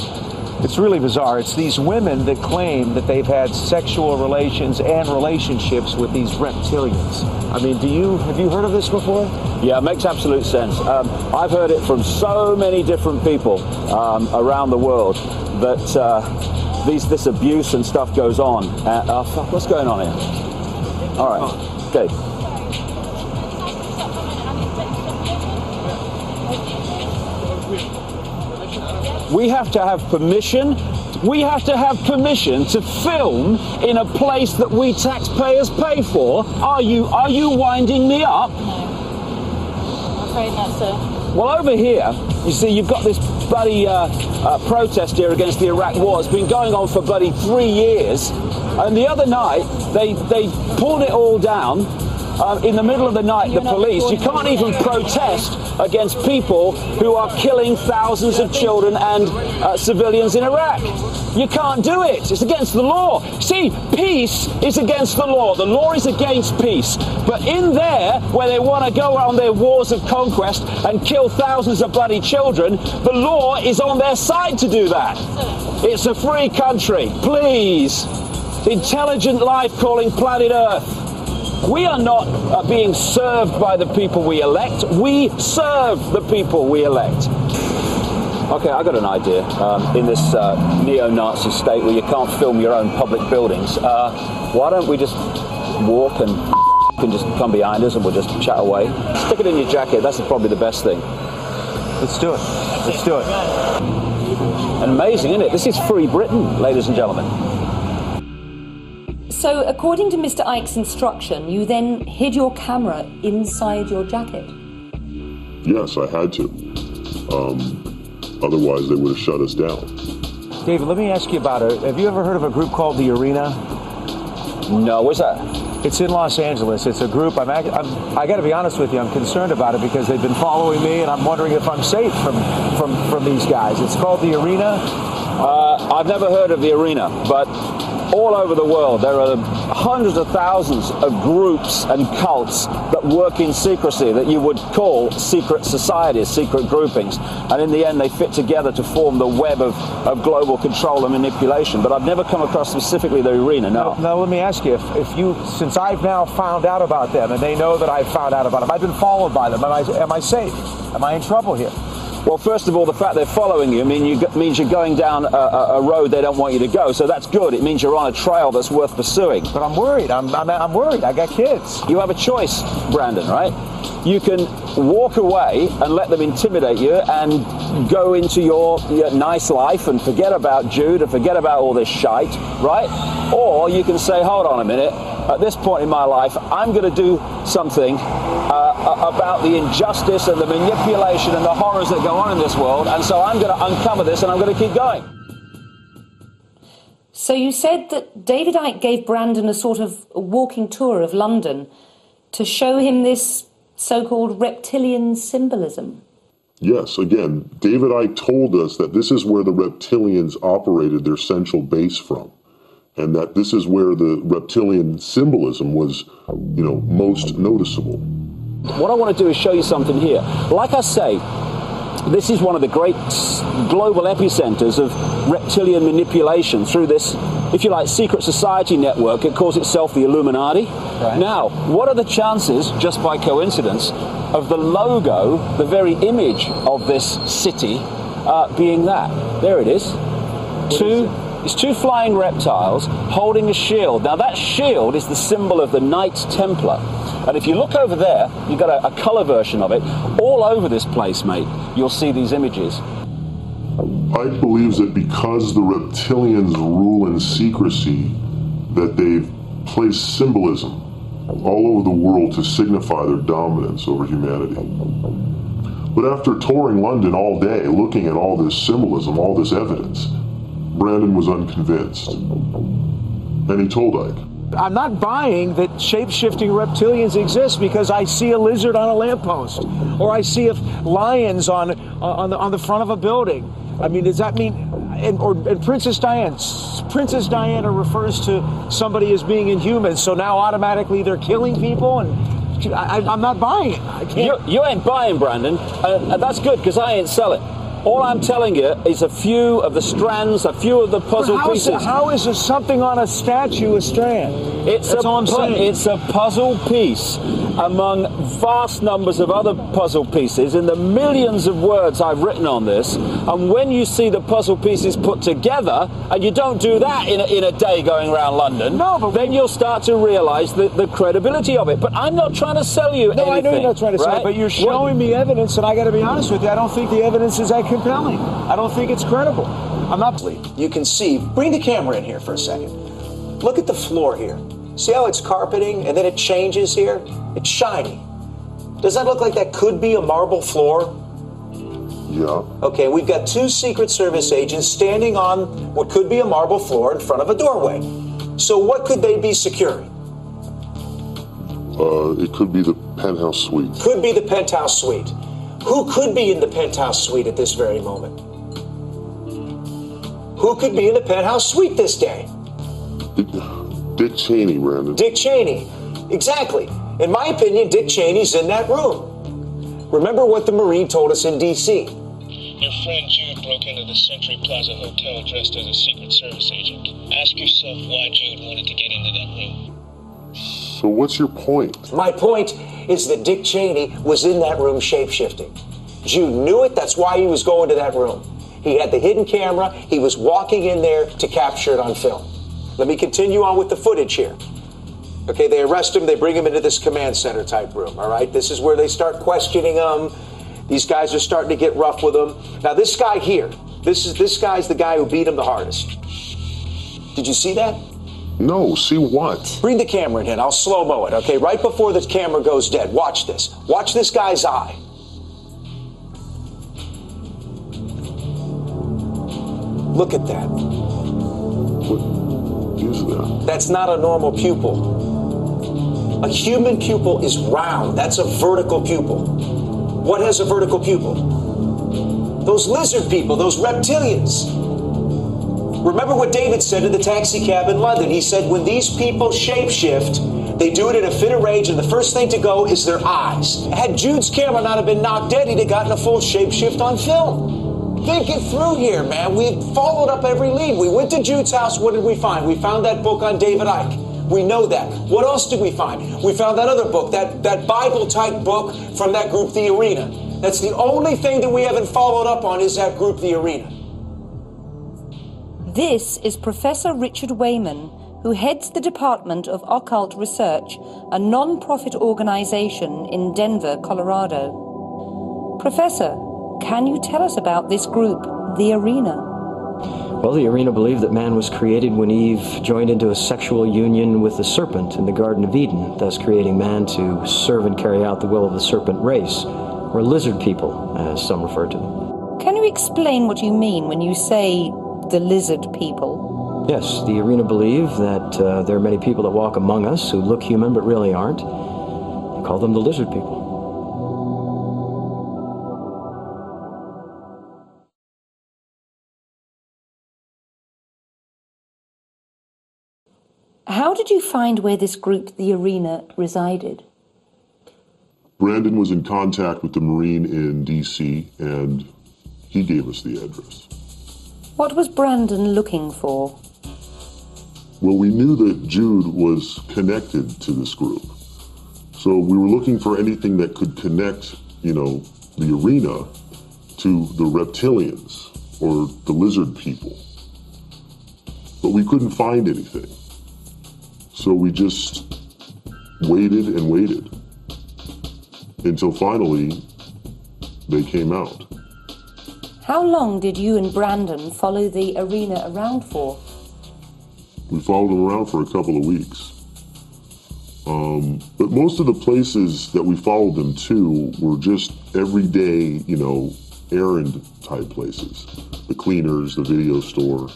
It's really bizarre. It's these women that claim that they've had sexual relations and relationships with these reptilians. I mean, have you heard of this before? Yeah, it makes absolute sense. I've heard it from so many different people around the world that this abuse and stuff goes on. What's going on here? All right. Okay. We have to have permission. We have to have permission to film in a place that we taxpayers pay for. Are you winding me up? No. I'm afraid not, sir. Well, over here, you see, you've got this bloody protest here against the Iraq war. It's been going on for bloody 3 years. And the other night, they pulled it all down. In the middle of the night, the police, you can't even protest against people who are killing thousands of children and civilians in Iraq. You can't do it. It's against the law. See, peace is against the law. The law is against peace. But in there, where they want to go on their wars of conquest and kill thousands of bloody children, the law is on their side to do that. It's a free country. Please. Intelligent life calling planet Earth. We are not being served by the people we elect. We serve the people we elect. Okay, I got an idea. In this neo-Nazi state where you can't film your own public buildings, why don't we just walk and can just come behind us and we'll just chat away? Stick it in your jacket. That's probably the best thing. Let's do it. Let's do it. Amazing, isn't it? This is free Britain, ladies and gentlemen. So, according to Mr. Icke's instruction, you then hid your camera inside your jacket? Yes, I had to. Otherwise, they would have shut us down. David, let me ask you about it. Have you ever heard of a group called The Arena? No, what's that? It's in Los Angeles. It's a group. I got to be honest with you. I'm concerned about it because they've been following me, and I'm wondering if I'm safe from these guys. It's called The Arena. I've never heard of The Arena, but all over the world there are hundreds of thousands of groups and cults that work in secrecy that you would call secret societies, secret groupings, and in the end they fit together to form the web of global control and manipulation. But I've never come across specifically The Arena, no. Now let me ask you, if you, since I've now found out about them and they know that I've found out about them, I've been followed by them, am I safe? Am I in trouble here? Well, first of all, the fact they're following you means you're going down a road they don't want you to go. So that's good. It means you're on a trail that's worth pursuing. But I'm worried. I'm worried. I got kids. You have a choice, Brandon, right? You can walk away and let them intimidate you and go into your nice life and forget about Jude and forget about all this shite, right? Or you can say, hold on a minute. At this point in my life, I'm going to do something about the injustice and the manipulation and the horrors that go on in this world, and so I'm going to uncover this and I'm going to keep going. So you said that David Icke gave Brandon a sort of walking tour of London to show him this so-called reptilian symbolism. Yes, again, David Icke told us that this is where the reptilians operated their central base from, and that this is where the reptilian symbolism was, most noticeable. What I want to do is show you something here. Like I say, this is one of the great global epicenters of reptilian manipulation through this, if you like, secret society network. It calls itself the Illuminati. Right. Now, what are the chances, just by coincidence, of the logo, the very image of this city, being that? There it is. It's two flying reptiles holding a shield. Now that shield is the symbol of the Knight Templar. And if you look over there, you've got a colour version of it. All over this place, mate, you'll see these images. Icke believes that because the reptilians rule in secrecy, that they've placed symbolism all over the world to signify their dominance over humanity. But after touring London all day, looking at all this symbolism, all this evidence, Brandon was unconvinced. And he told Icke, I'm not buying that shape-shifting reptilians exist because I see a lizard on a lamppost, or I see lions on the front of a building. I mean, does that mean? And Princess Diana refers to somebody as being inhuman, so now automatically they're killing people, and I'm not buying it. I can't. You ain't buying, Brandon, and that's good because I ain't selling. All I'm telling you is a few of the strands, a few of the puzzle pieces. How is something on a statue a strand? It's a puzzle piece. among vast numbers of other puzzle pieces in the millions of words I've written on this. And when you see the puzzle pieces put together, and you don't do that in a day going around London, then you'll start to realise the credibility of it. But I'm not trying to sell you anything. No, I know you're not trying to sell it, but you're showing me evidence, and I got to be honest with you, I don't think the evidence is that compelling. I don't think it's credible. I'm not. You can see, bring the camera in here for a second. Look at the floor here. See how it's carpeting and then it changes here? It's shiny. Does that look like that could be a marble floor? Yeah. Okay, we've got two Secret Service agents standing on what could be a marble floor in front of a doorway. So what could they be securing? It could be the penthouse suite. Could be the penthouse suite. Who could be in the penthouse suite at this very moment? Who could be in the penthouse suite this day? Dick Cheney, Brandon. Dick Cheney. Exactly. In my opinion, Dick Cheney's in that room. Remember what the Marine told us in D.C. Your friend Jude broke into the Century Plaza Hotel dressed as a Secret Service agent. Ask yourself why Jude wanted to get into that room. So what's your point? My point is that Dick Cheney was in that room shape-shifting. Jude knew it. That's why he was going to that room. He had the hidden camera. He was walking in there to capture it on film. Let me continue on with the footage here. Okay, they arrest him. They bring him into this command center type room, all right? This is where they start questioning him. These guys are starting to get rough with him. Now, this guy here, this guy's the guy who beat him the hardest. Did you see that? No, see what? Bring the camera in. I'll slow-mo it, okay? Right before the camera goes dead. Watch this. Watch this guy's eye. Look at that. What is that? That's not a normal pupil. A human pupil is round. That's a vertical pupil. What has a vertical pupil? Those lizard people, those reptilians. Remember what David said in the taxi cab in London. He said, when these people shapeshift, they do it in a fit of rage, and the first thing to go is their eyes. Had Jude's camera not have been knocked dead, he'd have gotten a full shapeshift on film. Think it through here, man. We followed up every lead. We went to Jude's house. What did we find? We found that book on David Icke. We know that. What else did we find? We found that other book, that Bible-type book from that group, The Arena. That's the only thing that we haven't followed up on is that group, The Arena. This is Professor Richard Wayman, who heads the Department of Occult Research, a non-profit organization in Denver, Colorado. Professor, can you tell us about this group, The Arena? Well, The Arena believed that man was created when Eve joined into a sexual union with the serpent in the Garden of Eden, thus creating man to serve and carry out the will of the serpent race, or lizard people, as some refer to them. Can you explain what you mean when you say the lizard people? Yes, The Arena believe that there are many people that walk among us who look human but really aren't. They call them the lizard people. How did you find where this group, The Arena, resided? Brandon was in contact with the Marine in D.C., and he gave us the address. What was Brandon looking for? Well, we knew that Jude was connected to this group. So we were looking for anything that could connect, the Arena to the reptilians or the lizard people. But we couldn't find anything. So we just waited and waited until finally they came out. How long did you and Brandon follow The Arena around for? We followed them around for a couple of weeks. But most of the places that we followed them to were just everyday, errand type places. The cleaners, the video store.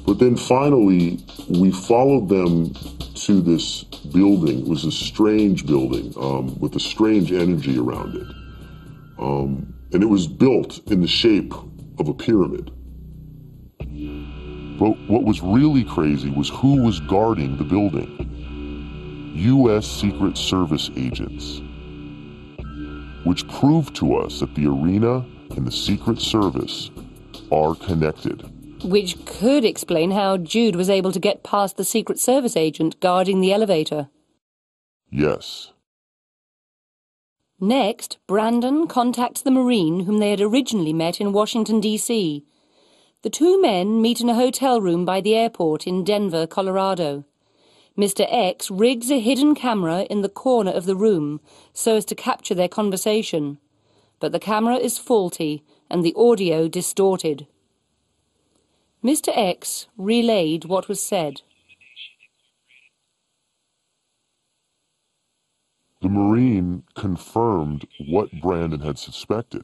But then finally, we followed them to this building. It was a strange building with a strange energy around it. And it was built in the shape of a pyramid. But what was really crazy was who was guarding the building. U.S. Secret Service agents. Which proved to us that the Arena and the Secret Service are connected. Which could explain how Jude was able to get past the Secret Service agent guarding the elevator. Yes. Next, Brandon contacts the Marine whom they had originally met in Washington, D.C. The two men meet in a hotel room by the airport in Denver, Colorado. Mr. X rigs a hidden camera in the corner of the room so as to capture their conversation. But the camera is faulty and the audio distorted. Mr. X relayed what was said. The Marine confirmed what Brandon had suspected.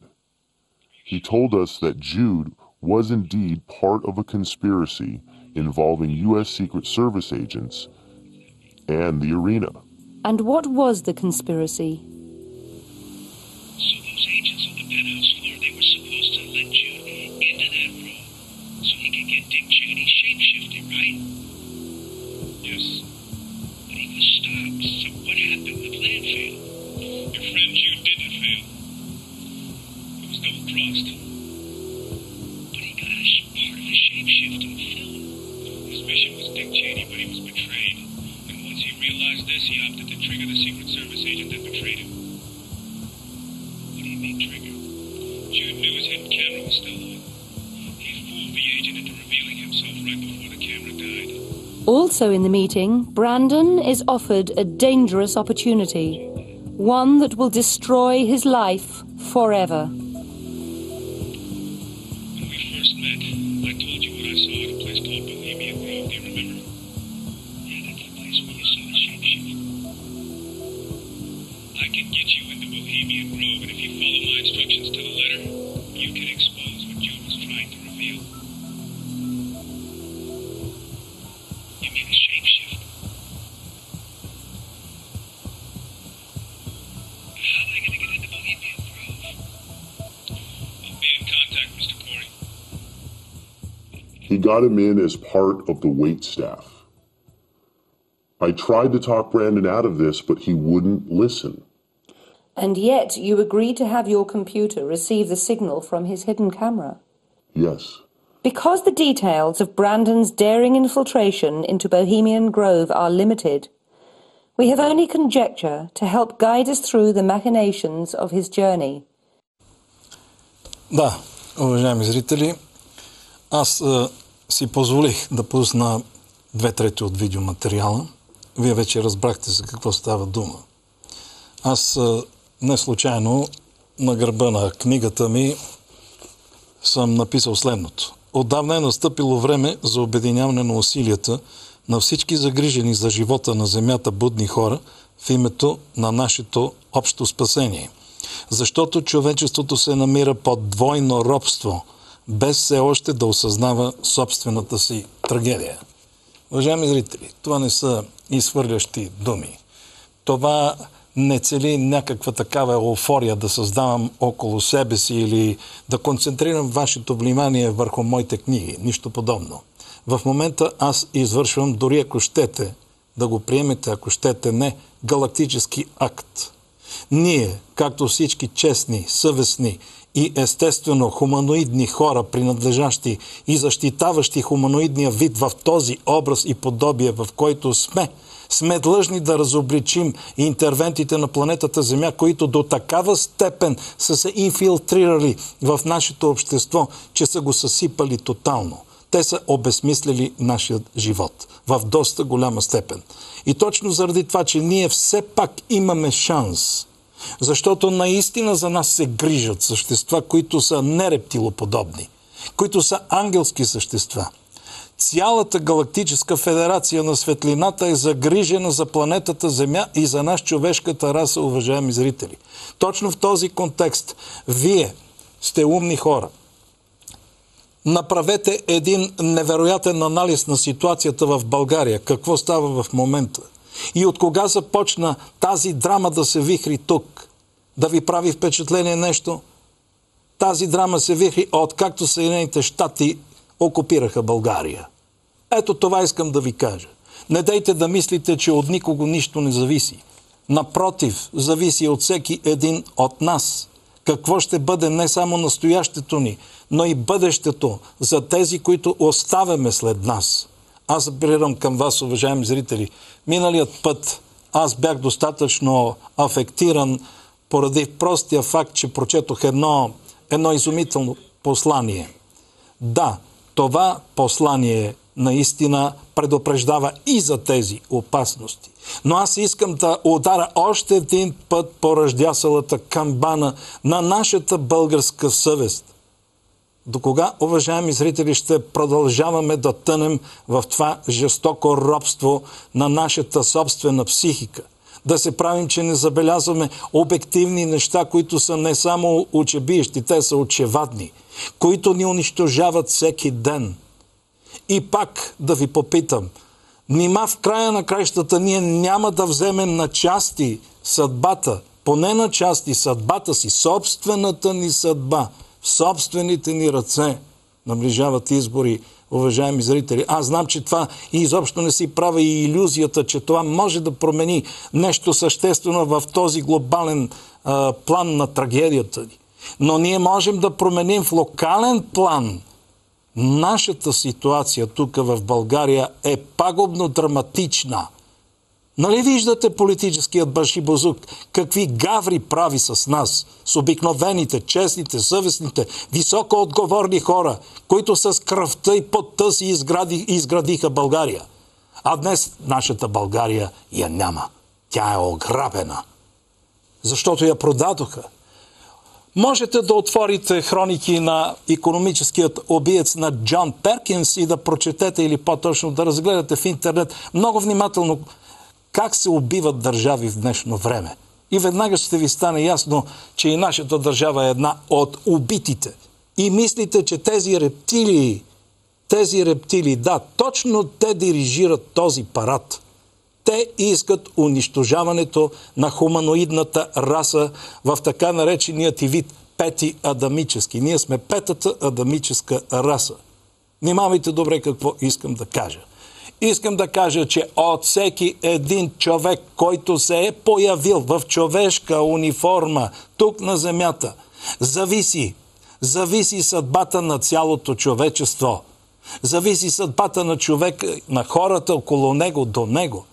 He told us that Jude was indeed part of a conspiracy involving U.S. Secret Service agents and the arena. And what was the conspiracy? So those agents on the penthouse floor, they were supposed to let Jude into that room so he could get Dick Cheney shape-shifting, right? Yes. But he was stopped. So what happened? The plan failed. Your friend Jude didn't fail. He was double-crossed. But he got part of a shape-shifting film. His mission was Dick Cheney, but he was betrayed. And once he realized this, he opted to trigger the Secret Service agent that betrayed him. What do you mean, trigger? Jude knew his hidden camera was still on. He fooled the agent into revealing himself right before the camera died. Also in the meeting, Brandon is offered a dangerous opportunity, one that will destroy his life forever. When we first met, I told you what I saw at a place called Bohemian Grove. Do you remember? Yeah, that's the place where you saw the shapeshift. I can get you into Bohemian Grove, and if you follow my instructions to the letter, you can expose what Jude was trying to reveal. You mean a shapeshift? How am I going to get into Bohemian Grove? I'll be in contact, Mr. Corey. He got him in as part of the wait staff. I tried to talk Brandon out of this, but he wouldn't listen. And yet you agreed to have your computer receive the signal from his hidden camera. Yes. Because the details of Brandon's daring infiltration into Bohemian Grove are limited, we have only conjecture to help guide us through the machinations of his journey. Да, уважаеми зрители, аз си позволих да пусна 2/3 от видеоматериала. Вие вече разбрахте за какво става дума. Аз не случайно на гърба на книгата ми съм написал следното. Отдавна е настъпило време за обединяване на усилията на всички загрижени за живота на земята будни хора в името на нашето общо спасение. Защото човечеството се намира под двойно робство, без все още да осъзнава собствената си трагедия. Уважаеми зрители, това не са изхвърлящи думи. Това не цели някаква такава еуфория да създавам около себе си или да концентрирам вашето внимание върху моите книги. Нищо подобно. В момента аз извършвам, дори ако щете да го приемете, ако щете не, галактически акт. Ние, както всички честни, съвестни и естествено хуманоидни хора, принадлежащи и защитаващи хуманоидния вид в този образ и подобие, в който сме длъжни да разобличим интервентите на планетата Земя, които до такава степен са се инфилтрирали в нашето общество, че са го съсипали тотално. Те са обезмислили нашия живот в доста голяма степен. И точно заради това, че ние все пак имаме шанс, защото наистина за нас се грижат същества, които са нерептилоподобни, които са ангелски същества. Цялата галактическа федерация на светлината е загрижена за планетата Земя и за нас човешката раса, уважаеми зрители. Точно в този контекст вие сте умни хора. Направете един невероятен анализ на ситуацията в България. Какво става в момента? И от кога започна тази драма да се вихри тук? Да ви прави впечатление нещо? Тази драма се вихри откакто Съединените щати окупираха България. Ето това искам да ви кажа. Не дейте да мислите, че от никого нищо не зависи. Напротив, зависи от всеки един от нас. Какво ще бъде не само настоящето ни, но и бъдещето за тези, които оставяме след нас. Аз апелирам към вас, уважаеми зрители. Миналият път аз бях достатъчно афектиран поради простия факт, че прочетох едно изумително послание. Да, това послание наистина предупреждава и за тези опасности. Но аз искам да ударя още един път по ръждясалата камбана на нашата българска съвест. До кога, уважаеми зрители, ще продължаваме да тънем в това жестоко робство на нашата собствена психика? Да се правим, че не забелязваме обективни неща, които са не само очебиещи, те са очевадни, които ни унищожават всеки ден. И пак да ви попитам, нима в края на краищата ние няма да вземем на части съдбата, поне на части съдбата си, собствената ни съдба, в собствените ни ръце. Наближават избори, уважаеми зрители. Аз знам, че това изобщо не си прави и илюзията, че това може да промени нещо съществено в този глобален план на трагедията ни. Но ние можем да променим в локален план. Нашата ситуация тук в България е пагубно драматична. Нали виждате политическият башибозук какви гаври прави с нас, с обикновените, честните, съвестните, високо отговорни хора, които с кръвта и потта си изградиха България. А днес нашата България я няма. Тя е ограбена. Защото я продадоха. Можете да отворите хроники на икономическият убиец на Джон Перкинс и да прочетете или по-точно да разгледате в интернет много внимателно как се убиват държави в днешно време. И веднага ще ви стане ясно, че и нашата държава е една от убитите. И мислите, че тези рептилии, да, точно те дирижират този парад. Те искат унищожаването на хуманоидната раса в така нареченият и вид пети адамически. Ние сме петата адамическа раса. Внимавайте добре какво искам да кажа. Искам да кажа, че от всеки един човек, който се е появил в човешка униформа тук на земята, зависи съдбата на цялото човечество. Зависи съдбата на човека, на хората около него, до него.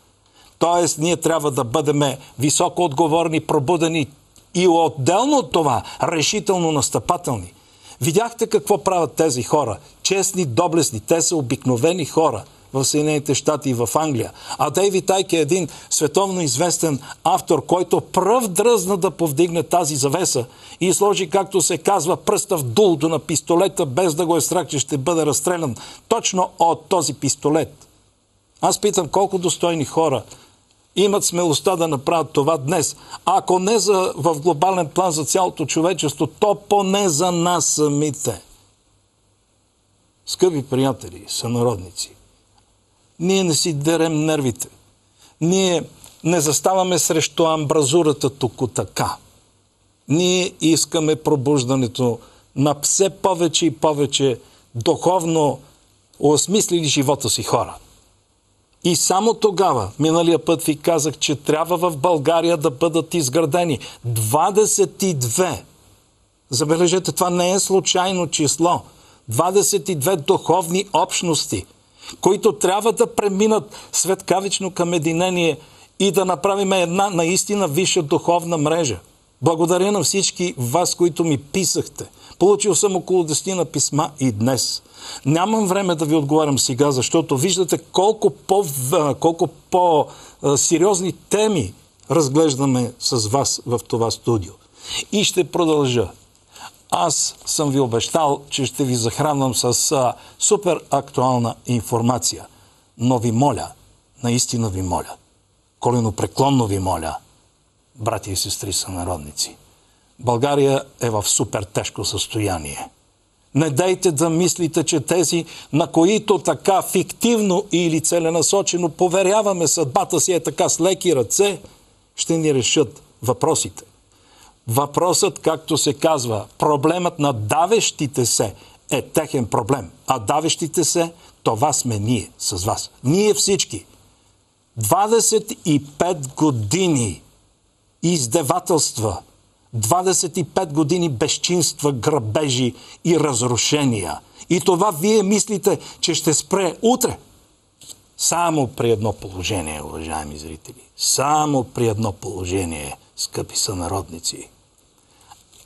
Тоест, ние трябва да бъдем високо отговорни, пробудени и отделно от това решително настъпателни. Видяхте какво правят тези хора? Честни, доблестни, те са обикновени хора в Съединените щати и в Англия. А Дейвид Айк е един световно известен автор, който пръв дръзна да повдигне тази завеса и сложи, както се казва, пръста в дулото на пистолета, без да го е страх, че ще бъде разстрелян точно от този пистолет. Аз питам колко достойни хора имат смелостта да направят това днес. Ако не в глобален план за цялото човечество, то поне за нас самите. Скъпи приятели, сънародници, ние не си дерем нервите. Ние не заставаме срещу амбразурата тук така. Ние искаме пробуждането на все повече и повече духовно осмислили живота си хора. И само тогава, миналия път ви казах, че трябва в България да бъдат изградени 22. Забележете, това не е случайно число. 22 духовни общности, които трябва да преминат светкавично към единение и да направим една наистина висша духовна мрежа. Благодаря на всички вас, които ми писахте. Получил съм около 10 писма и днес. Нямам време да ви отговарям сега, защото виждате колко по-сериозни теми разглеждаме с вас в това студио. И ще продължа. Аз съм ви обещал, че ще ви захранвам с супер актуална информация. Но ви моля, наистина ви моля, коленопреклонно ви моля, братя и сестри сънародници, България е в супер тежко състояние. Не дейте да мислите, че тези, на които така фиктивно или целенасочено поверяваме съдбата си е така с леки ръце, ще ни решат въпросите. Въпросът, както се казва, проблемът на давещите се е техен проблем. А давещите се, това сме ние с вас. Ние всички. 25 години издевателства, 25 години безчинства, грабежи и разрушения. И това вие мислите, че ще спре утре. Само при едно положение, уважаеми зрители. Само при едно положение. скъпи сънародници.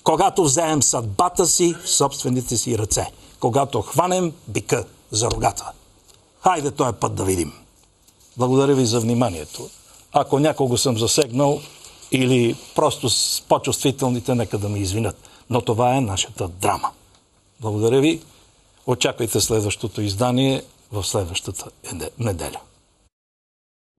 Когато вземем съдбата си в собствените си ръце, когато хванем бика за рогата. Хайде този път да видим. Благодаря ви за вниманието. Ако някого съм засегнал или просто с по-чувствителните, нека да ме извинят. Но това е нашата драма. Благодаря ви. Очаквайте следващото издание в следващата неделя.